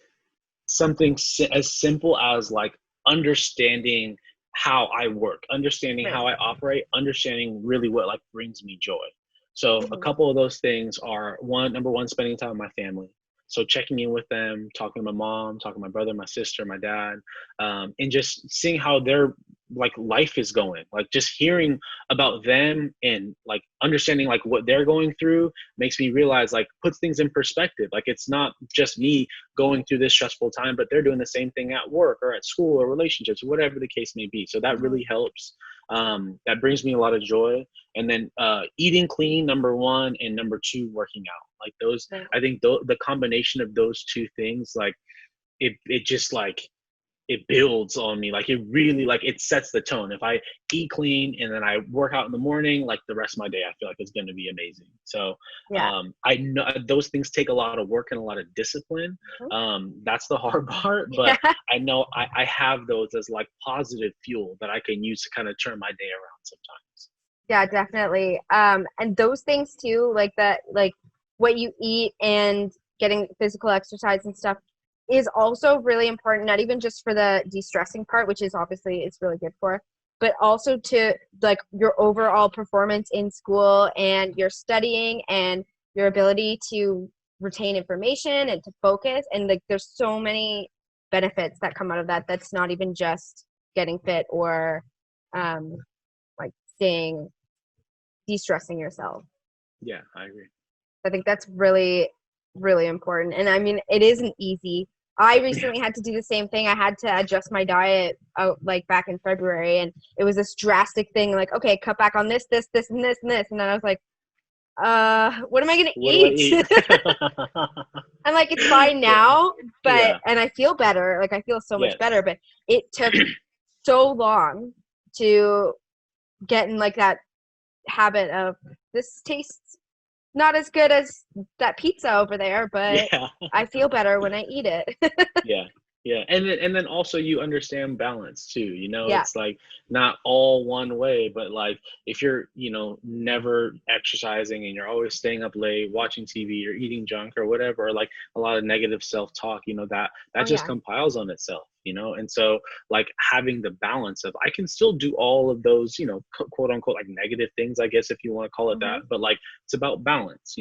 something as simple as like understanding how I work, understanding how I operate, understanding really what like brings me joy. So a couple of those things are number one, spending time with my family. So checking in with them, talking to my mom, talking to my brother, my sister, my dad, and just seeing how their like life is going, like just hearing about them and like understanding like what they're going through makes me realize, like puts things in perspective. Like it's not just me going through this stressful time, but they're doing the same thing at work or at school or relationships, whatever the case may be. So that really helps. That brings me a lot of joy. And then eating clean, number one, and number two, working out. Like those, I think the combination of those two things, like it just like it builds on me. Like it really, like it sets the tone. If I eat clean and then I work out in the morning, like the rest of my day, I feel like it's going to be amazing. So I know those things take a lot of work and a lot of discipline. That's the hard part, but I know I have those as like positive fuel that I can use to kind of turn my day around sometimes. Yeah, definitely. And those things too, like that, like what you eat and getting physical exercise and stuff is also really important, not even just for the de-stressing part, which is obviously it's really good for, but also to like your overall performance in school and your studying and your ability to retain information and to focus. And like there's so many benefits that come out of that. That's not even just getting fit or like staying de-stressing yourself. Yeah, I agree. I think that's really, really important. And I mean, it isn't easy. I recently had to do the same thing. I had to adjust my diet like back in February, and it was this drastic thing like, okay, cut back on this, this, this, and this, and this. And then I was like, what am I going to eat? I'm like, it's fine now, but, and I feel better. Like I feel so much better, but it took so long to get in like that habit of this tastes not as good as that pizza over there, but I feel better when I eat it. Yeah. And then also you understand balance too, it's like not all one way, but like if you're, never exercising and you're always staying up late, watching TV or eating junk or whatever, or like a lot of negative self-talk, that just compiles on itself, and so like having the balance of, I can still do all of those, quote unquote, like negative things, I guess, if you want to call it that, but like it's about balance,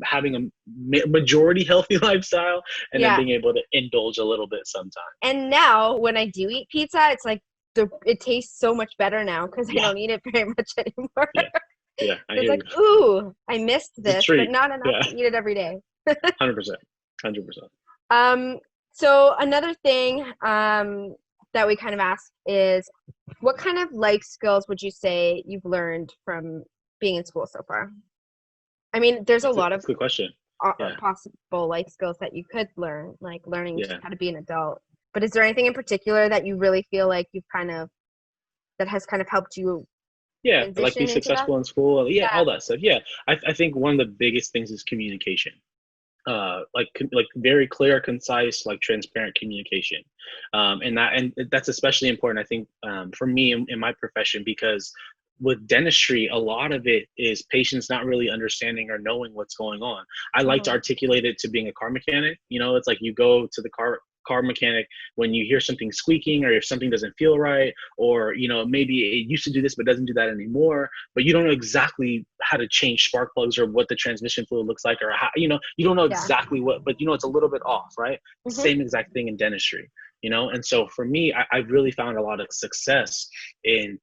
having a majority healthy lifestyle and then being able to indulge a little bit sometimes. And now when I do eat pizza, it's like it tastes so much better now because I don't eat it very much anymore. It's like, ooh, I missed this, but not enough to eat it every day. 100%. So another thing that we kind of ask is, what kind of life skills would you say you've learned from being in school so far? I mean, there's a lot of good question. Yeah. possible life skills that you could learn, like learning Yeah. how to be an adult. But is there anything in particular that you really feel like that has kind of helped you Yeah, like be transition into that? successful in school. Yeah, Yeah. all that stuff. Yeah, I think one of the biggest things is communication. Like very clear, concise, like transparent communication, and that's especially important. I think for me in my profession, because with dentistry, a lot of it is patients not really understanding or knowing what's going on. I like to Mhm. articulate it to being a car mechanic. You know, it's like you go to the car mechanic when you hear something squeaking, or if something doesn't feel right, or maybe it used to do this but doesn't do that anymore, but you don't know exactly how to change spark plugs or what the transmission fluid looks like, or how you don't know Yeah. exactly what, but it's a little bit off, right? Mhm. Same exact thing in dentistry. And so for me, I've really found a lot of success in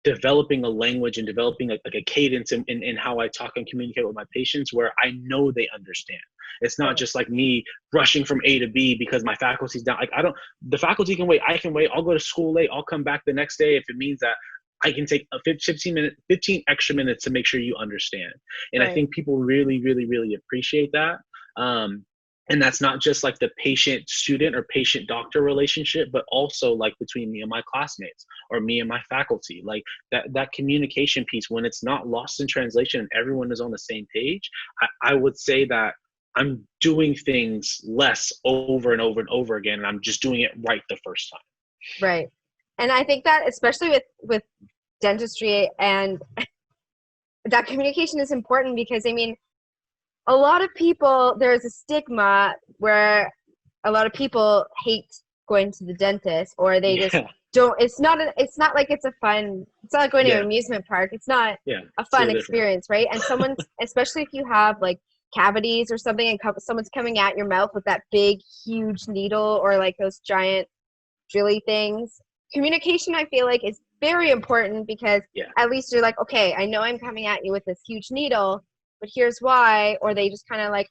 developing a language and developing like a cadence in how I talk and communicate with my patients, where I know they understand. It's not Right. just like me rushing from A to B because my faculty's down. Like, I don't, the faculty can wait. I can wait. I'll go to school late. I'll come back the next day if it means that I can take a 15 extra minutes to make sure you understand. And I Right. think people really, really, really appreciate that. Um, and that's not just like the patient student or patient doctor relationship, but also like between me and my classmates or me and my faculty. Like that communication piece, when it's not lost in translation and everyone is on the same page, I would say that I'm doing things less over and over and over again, and I'm just doing it right the first time. Right. And I think that especially with dentistry and that communication is important because I mean, a lot of people, there's a stigma where a lot of people hate going to the dentist, or they just Yeah, don't. It's not like it's not like going to an yeah, amusement park. It's not yeah. a It's a fun little different. experience, right? And someone's, especially if you have like cavities or something, and someone's coming at your mouth with that big huge needle, or like those giant drilly things. Communication, I feel like, is very important because Yeah, at least you're like, okay, I know I'm coming at you with this huge needle, but here's why. Or they just kind of like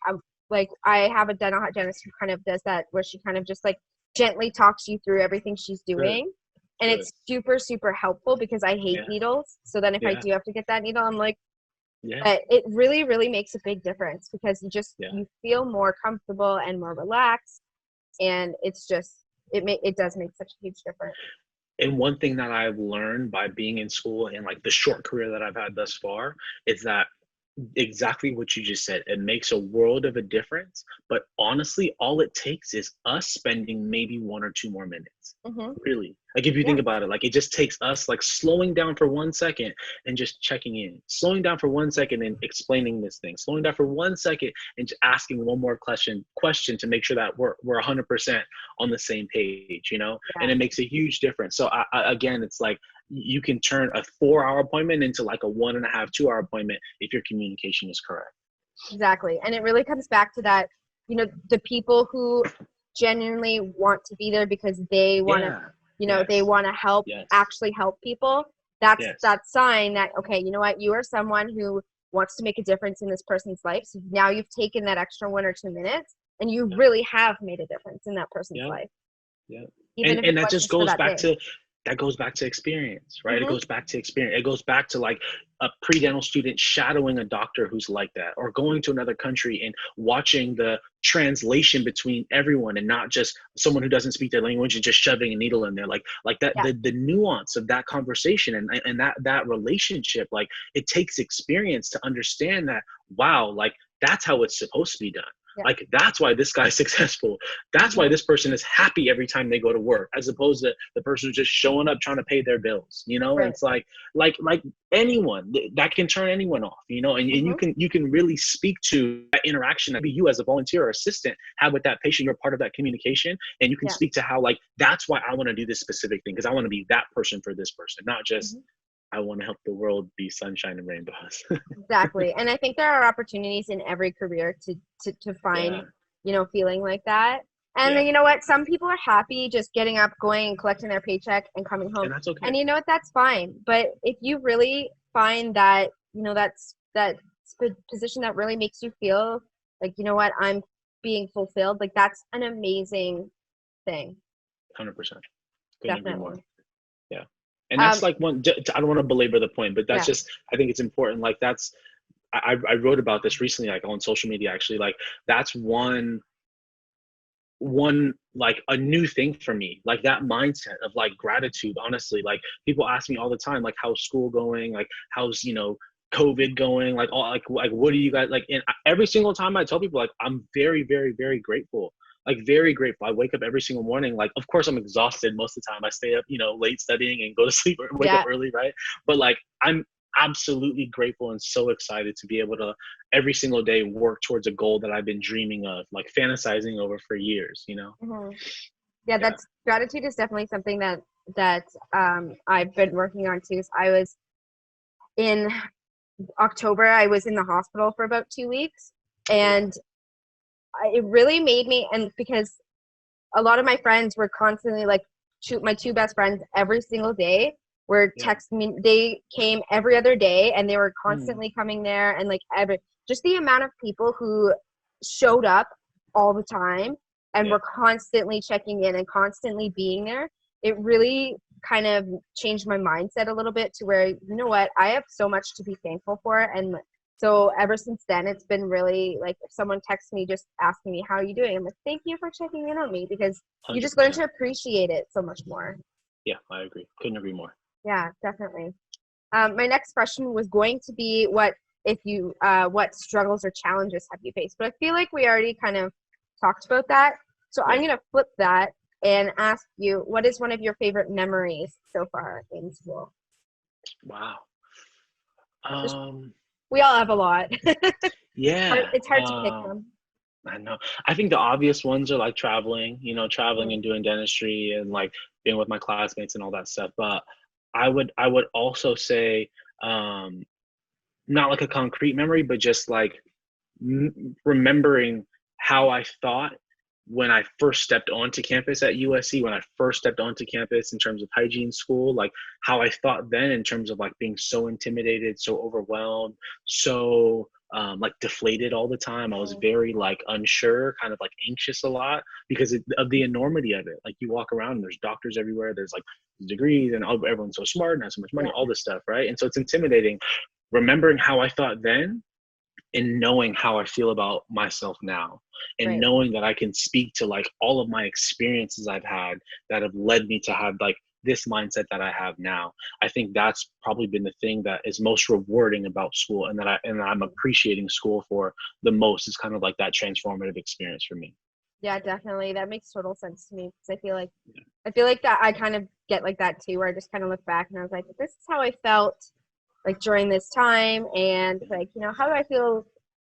I have a dental hygienist who kind of does that, where she kind of just like gently talks you through everything she's good, doing. And good. it's super, super helpful because I hate Yeah, needles. So then if I yeah, do have to get that needle, I'm like, yeah, but it really, really makes a big difference because yeah. you feel more comfortable and more relaxed. And it's just, it does make such a huge difference. And one thing that I've learned by being in school and like the short career that I've had thus far is that exactly what you just said. It makes a world of a difference. But honestly, all it takes is us spending maybe 1 or 2 more minutes. Hmm. Really. Like if you Yeah. think about it, like it just takes us like slowing down for 1 second and just checking in, slowing down for 1 second and explaining this thing, slowing down for 1 second and just asking one more question to make sure that we're 100% on the same page, and Yeah. it makes a huge difference. So again, it's like you can turn a 4 hour appointment into like a 1.5, 2 hour appointment if your communication is correct. Exactly. And it really comes back to that, the people who genuinely want to be there because they want to, Yeah. they Yes. want to Yes. actually help people. That's Yes. that sign that, okay, you know what, you are someone who wants to make a difference in this person's life. So now you've taken that extra 1 or 2 minutes and you Yeah. really have made a difference in that person's Yeah. life, Yeah. even and if it and that was just just for goes that back day. to experience, right? It Hmm. goes back to experience. It goes back to like a pre-dental student shadowing a doctor who's like that, or going to another country and watching the translation between everyone and not just someone who doesn't speak their language and just shoving a needle in there, like that, Yeah. the nuance of that conversation and that relationship, like it takes experience to understand that, wow, like that's how it's supposed to be done. Yeah. Like that's why this guy's successful. That's why Hmm. this person is happy every time they go to work, as opposed to the person who's just showing up trying to pay their bills. And Right. it's like anyone that can turn anyone off. And Hmm. you can really speak to that interaction that you as a volunteer or assistant have with that patient. You're part of that communication, and you can Yeah. speak to how like that's why I want to do this specific thing, because I want to be that person for this person, not just Hmm. I want to help the world be sunshine and rainbows. Exactly. And I think there are opportunities in every career to find, Yeah, feeling like that. And then yeah, you know what? Some people are happy just getting up, going and collecting their paycheck and coming home. and that's And okay. you know what? That's fine. But if you really find that, position that really makes you feel like, you know what, I'm being fulfilled, like that's an amazing thing. 100%. Couldn't agree more. Definitely. Yeah. And that's Um, like I don't want to belabor the point, but that's yeah. just, I think it's important. Like I wrote about this recently, like on social media, actually. Like that's one like a new thing for me, like that mindset of like gratitude. Honestly, like people ask me all the time, like how's school going, like how's COVID going, like all like what do you guys like, and every single time I tell people like I'm very very very grateful, like very grateful. I wake up every single morning, like of course I'm exhausted most of the time. I stay up late studying and go to sleep or wake up Yeah. early, right? But like I'm absolutely grateful and so excited to be able to every single day work towards a goal that I've been dreaming of, like fantasizing over for years, Mm-hmm. Yeah, Yeah. that's gratitude is definitely something that I've been working on too. So I was in October, I was in the hospital for about 2 weeks, and it really made me, and because a lot of my friends were constantly like, my two best friends every single day were Yeah. texting me. They came every other day, and they were Mm. constantly coming there, and like just the amount of people who showed up all the time and Yeah. were constantly checking in and constantly being there. It really kind of changed my mindset a little bit to where, you know what, I have so much to be thankful for. And so ever since then, it's been really like, if someone texts me just asking me how are you doing, I'm like, thank you for checking in on me, because you just learn 100%. to appreciate it so much more. Yeah, I agree. Couldn't agree more. Yeah, definitely. My next question was going to be what struggles or challenges have you faced? But I feel like we already kind of talked about that. So I'm Yeah. going to flip that and ask you, what is one of your favorite memories so far in school? Wow. Just, Um, we all have a lot. yeah. It's hard to pick them. I know. I think the obvious ones are like traveling, traveling Mm, and doing dentistry and like being with my classmates and all that stuff. But I would also say, um, not like a concrete memory, but just like remembering how I thought when I first stepped onto campus at USC, when I first stepped onto campus in terms of hygiene school, like how I thought then in terms of like being so intimidated, so overwhelmed, so like deflated all the time. I was mm, very like unsure, kind of like anxious a lot because of the enormity of it. Like you walk around and there's doctors everywhere. There's like degrees and everyone's so smart and has so much money, yeah. all this stuff, right? And so it's intimidating. Remembering how I thought then and knowing how I feel about myself now, and Right. knowing that I can speak to like all of my experiences I've had that have led me to have like this mindset that I have now. I think that's probably been the thing that is most rewarding about school, and I'm appreciating school for the most, is kind of like that transformative experience for me. Yeah, definitely. That makes total sense to me, because I feel like that I kind of get like that too, where I just kind of look back and I was like, this is how I felt like during this time, and like, how do I feel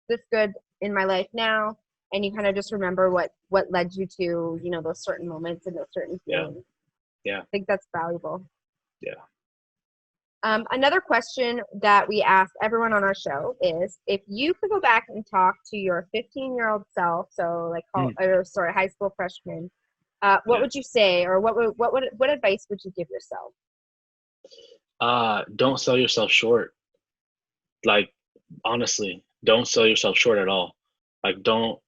this good in my life now? And you kind of just remember what led you to, those certain moments and those certain Yeah. feelings. Yeah. I think that's valuable. Yeah. Another question that we ask everyone on our show is, if you could go back and talk to your 15-year-old self, so like Mm, high school freshman, what yeah. would you say, or what advice would you give yourself? Don't sell yourself short. Like, honestly, don't sell yourself short at all. Like, don't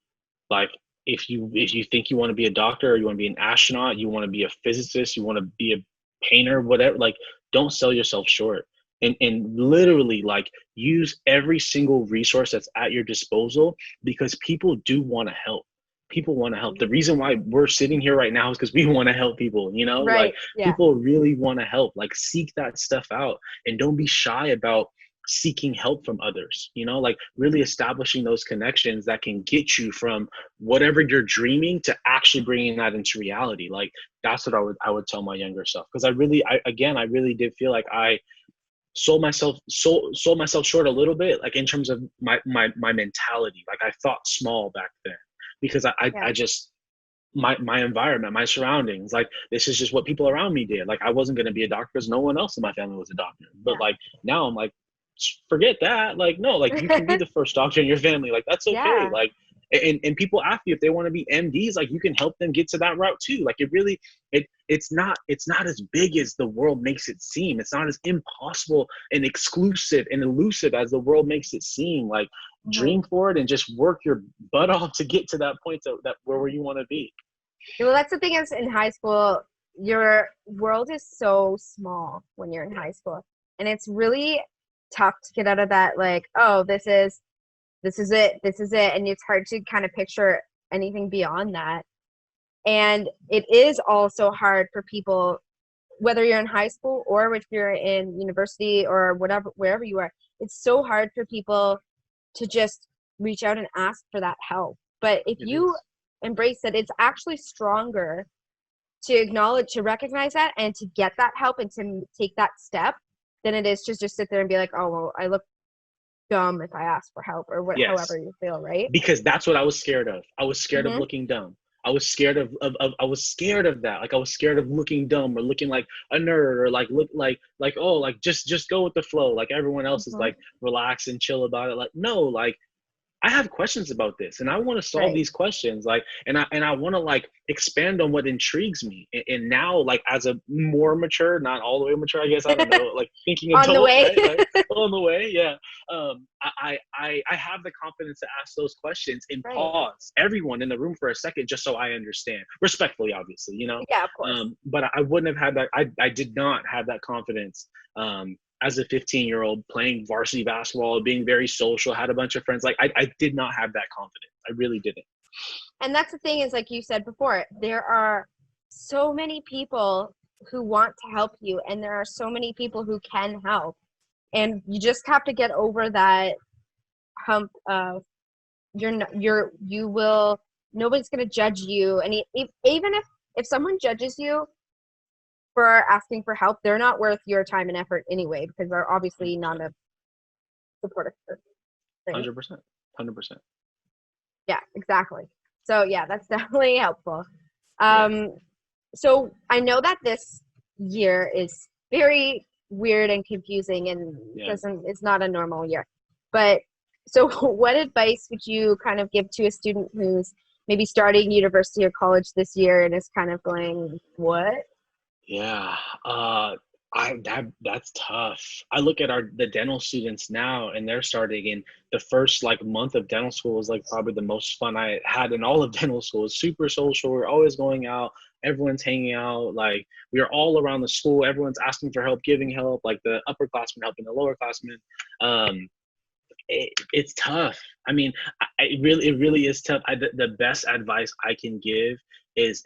like if you think you want to be a doctor, or you want to be an astronaut, you want to be a physicist, you want to be a painter, whatever, like don't sell yourself short. And literally like use every single resource that's at your disposal, because people do want to help. People want to help. The reason why we're sitting here right now is because we want to help people, like Right. Yeah. people really want to help. Like seek that stuff out, and don't be shy about seeking help from others, like really establishing those connections that can get you from whatever you're dreaming to actually bringing that into reality. Like that's what I would tell my younger self, because I really did feel like I sold myself short a little bit, like in terms of my mentality. Like I thought small back then, because Yeah. I just my environment, my surroundings, like this is just what people around me did. Like I wasn't going to be a doctor because no one else in my family was a doctor. But Yeah. like now I'm like, forget that. Like no, like you can be the first doctor in your family. Like that's okay. Yeah. Like and people ask you if they want to be MDs, like you can help them get to that route too. Like it really it's not as big as the world makes it seem. It's not as impossible and exclusive and elusive as the world makes it seem. Like Mhm. dream for it and just work your butt off to get to that point, that where you want to be. Well, that's the thing, is in high school, your world is so small when you're in high school. And it's really tough to get out of that, like, oh, this is it, and it's hard to kind of picture anything beyond that. And it is also hard for people, whether you're in high school or if you're in university or whatever, wherever you are, it's so hard for people to just reach out and ask for that help. But if you embrace it, it's actually stronger to acknowledge, to recognize that, and to get that help and to take that step than it is to just sit there and be like, oh, well, I look dumb if I ask for help, or what, however you feel, right? Because that's what I was scared of. I was scared of looking dumb. I was scared of I was scared of that. Like, I was scared of looking dumb or looking like a nerd, or like look like oh, like just go with the flow. Like everyone else is like relax and chill about it. Like, no, like I have questions about this and I want to solve these questions. Like, and I want to like expand on what intrigues me. And now, like, as a more mature, not all the way mature, I guess, I don't know, like thinking adult, on the way. right? Like, on the way. Yeah. I have the confidence to ask those questions and pause everyone in the room for a second, just so I understand, respectfully, obviously, you know? Yeah, of course. But I wouldn't have had that. I did not have that confidence. As a 15-year-old playing varsity basketball, being very social, had a bunch of friends. Like, I did not have that confidence. I really didn't. And that's the thing, is like you said before, there are so many people who want to help you, and there are so many people who can help. And you just have to get over that hump of nobody's going to judge you. And even if someone judges you for asking for help, they're not worth your time and effort anyway, because they're obviously not a supportive person. 100%. Yeah, exactly. So yeah, that's definitely helpful. So I know that this year is very weird and confusing, and it's not a normal year. But so what advice would you kind of give to a student who's maybe starting university or college this year and is kind of going, what? Yeah, that's tough. I look at the dental students now, and they're starting, in the first like month of dental school was like probably the most fun I had in all of dental school. It's super social. We're always going out. Everyone's hanging out. Like, we are all around the school. Everyone's asking for help, giving help. Like, the upperclassmen helping the lowerclassmen. It's tough. I mean, it really is tough. The best advice I can give is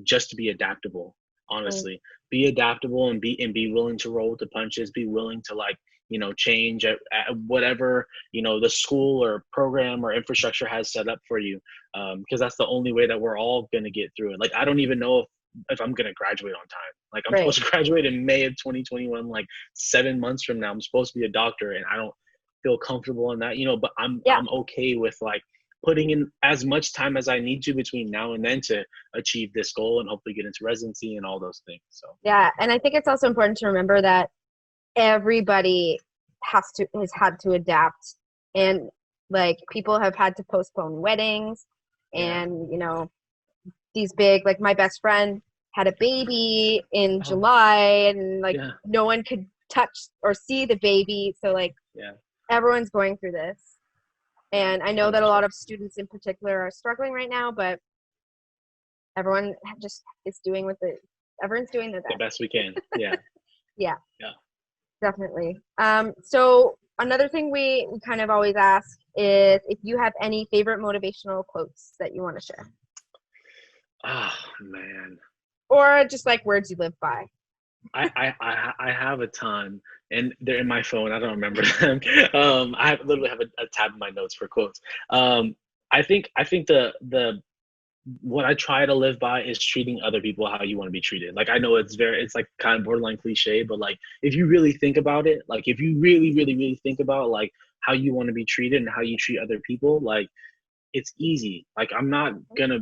just to be adaptable. Honestly, be adaptable and be willing to roll with the punches. Be willing to, like, you know, change at whatever, you know, the school or program or infrastructure has set up for you, because that's the only way that we're all gonna get through it. Like, I don't even know if I'm gonna graduate on time. Like, I'm supposed to graduate in May of 2021. Like, 7 months from now, I'm supposed to be a doctor, and I don't feel comfortable in that, you know. But I'm okay with, like, putting in as much time as I need to between now and then to achieve this goal and hopefully get into residency and all those things. So yeah, and I think it's also important to remember that everybody has had to adapt, and like, people have had to postpone weddings, and you know, these big, like, my best friend had a baby in July, and like no one could touch or see the baby, so like everyone's going through this. And I know that a lot of students in particular are struggling right now, but everyone just is doing everyone's doing their best. The best we can. Yeah. Yeah. Definitely. So another thing we kind of always ask is if you have any favorite motivational quotes that you want to share. Oh, man. Or just like words you live by. I have a ton, and they're in my phone. I don't remember them. I literally have a tab in my notes for quotes. I think the what I try to live by is treating other people how you want to be treated. Like, I know it's like kind of borderline cliche, but like, if you really think about it, like, if you really, really, really think about like how you want to be treated and how you treat other people, like, it's easy. Like, I'm not gonna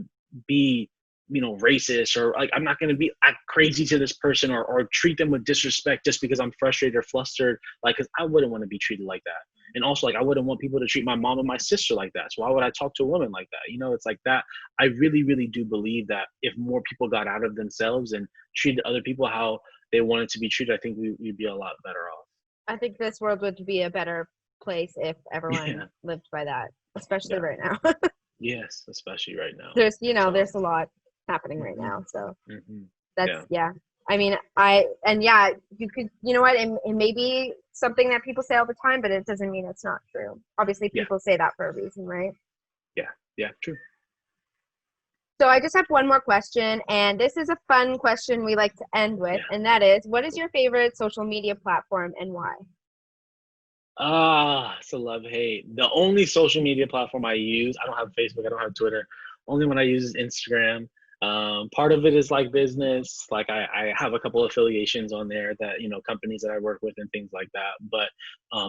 be, you know, racist, or like, I'm not going to act crazy to this person or treat them with disrespect just because I'm frustrated or flustered. Like, cause I wouldn't want to be treated like that. And also, like, I wouldn't want people to treat my mom and my sister like that. So why would I talk to a woman like that? You know, it's like that. I really, really do believe that if more people got out of themselves and treated other people how they wanted to be treated, I think we'd be a lot better off. I think this world would be a better place if everyone lived by that, especially right now. Yes, especially right now. There's a lot happening right now, so that's I mean, you could, you know what, it may be something that people say all the time, but it doesn't mean it's not true. Obviously, people say that for a reason, right? Yeah, true. So I just have one more question, and this is a fun question we like to end with, and that is, what is your favorite social media platform and why? It's a love-hate. The only social media platform I use, I don't have Facebook, I don't have Twitter. Only one I use is Instagram. Part of it is like business. Like I have a couple affiliations on there that, companies that I work with and things like that. But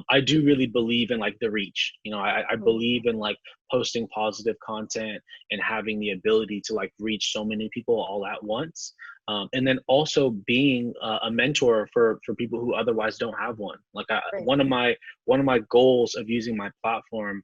I do really believe in like the reach. I believe in like posting positive content and having the ability to like reach so many people all at once. And then also being a mentor for people who otherwise don't have one. Like one of my goals of using my platform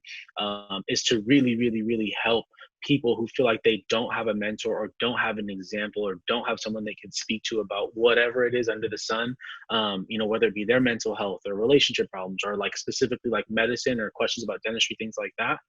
is to really, really, really help people who feel like they don't have a mentor or don't have an example or don't have someone they can speak to about whatever it is under the sun, whether it be their mental health or relationship problems or like specifically like medicine or questions about dentistry, things like that.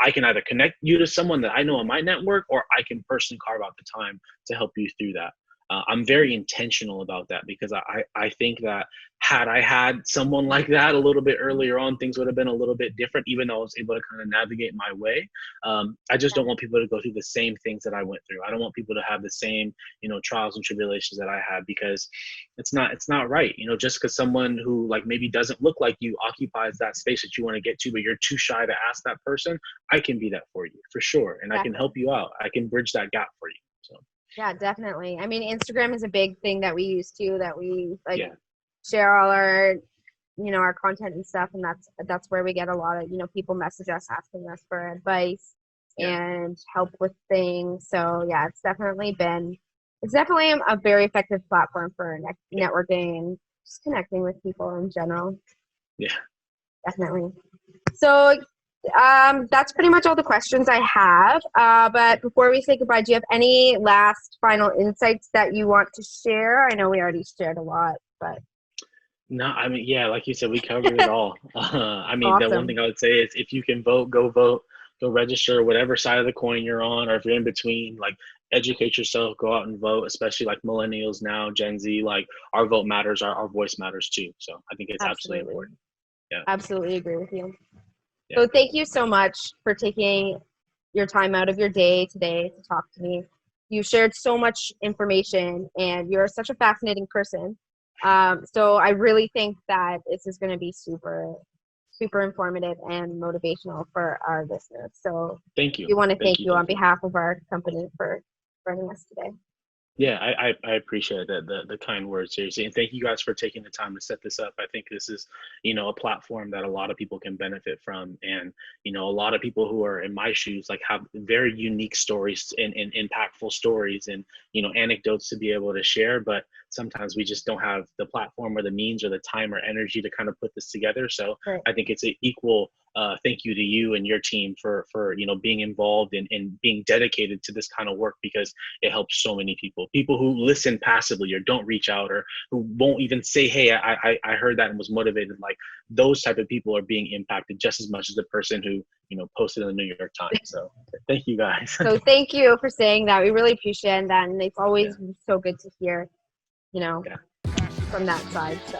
I can either connect you to someone that I know in my network, or I can personally carve out the time to help you through that. I'm very intentional about that because I think that had I had someone like that a little bit earlier on, things would have been a little bit different, even though I was able to kind of navigate my way. I just don't want people to go through the same things that I went through. I don't want people to have the same, trials and tribulations that I had, because it's not right. Just because someone who like maybe doesn't look like you occupies that space that you want to get to, but you're too shy to ask that person, I can be that for you for sure. And I can help you out. I can bridge that gap for you. So. Yeah, definitely. I mean, Instagram is a big thing that we use too, that we share all our, our content and stuff. And that's where we get a lot of, people message us asking us for advice and help with things. So yeah, it's definitely a very effective platform for networking and just connecting with people in general. Yeah, definitely. So that's pretty much all the questions I have. But before we say goodbye, do you have any last final insights that you want to share? I know we already shared a lot, but. No, I mean, yeah, like you said, we covered it all. I mean, awesome. The one thing I would say is if you can vote, go register, whatever side of the coin you're on, or if you're in between, like educate yourself, go out and vote, especially like millennials now, Gen Z, like our vote matters, our voice matters too. So I think it's absolutely important. Yeah. Absolutely agree with you. Yeah. So thank you so much for taking your time out of your day today to talk to me. You shared so much information and you're such a fascinating person. So I really think that this is going to be super, super informative and motivational for our listeners. So thank you. We want to thank you on behalf of our company for joining us today. Yeah, I appreciate the kind words, seriously. And thank you guys for taking the time to set this up. I think this is, a platform that a lot of people can benefit from. And, a lot of people who are in my shoes, like have very unique stories and impactful stories and, anecdotes to be able to share. But sometimes we just don't have the platform or the means or the time or energy to kind of put this together. So I think it's an equal thank you to you and your team for being involved and being dedicated to this kind of work, because it helps so many people who listen passively or don't reach out or who won't even say, hey, I heard that and was motivated. Like those type of people are being impacted just as much as the person who posted in the New York Times. So thank you guys. So thank you for saying that. We really appreciate that, and it's always so good to hear from that side. So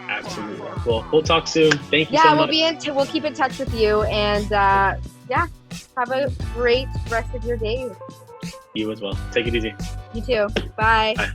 absolutely. Well, we'll talk soon. Thank you so much. We'll keep in touch with you, and have a great rest of your day. You as well. Take it easy. You too. Bye. Bye.